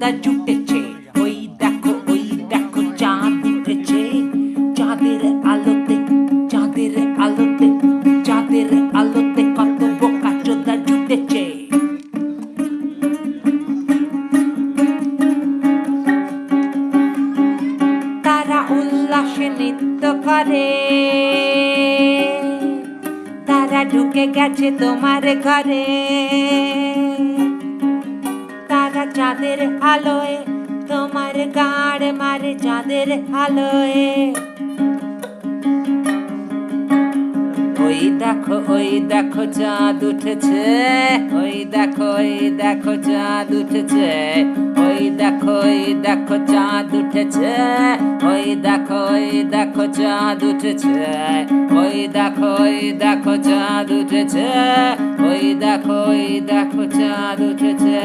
চোদা জুটেছে। ওই দেখো চাঁদ উঠেছে। চাঁদের আলোতে চাঁদের আলোতে চাঁদের আলোতে কত বোকা চোদা জুটেছে। তারা উল্লাসে নৃত্য করে, তারা ঢুকে গেছে তোমার ঘরে। তারা চাঁদের আলোয় তোমার গাড় মারে চাঁদের আলোয়। ওই দেখো চাঁদ উঠেছে। ওই দেখো চাঁদ উঠেছে। ওই দেখো চাঁদ উঠেছে। ওই দেখো চাঁদ উঠেছে। ওই দেখো চাঁদ উঠেছে। ওই দেখো চাঁদ উঠেছে।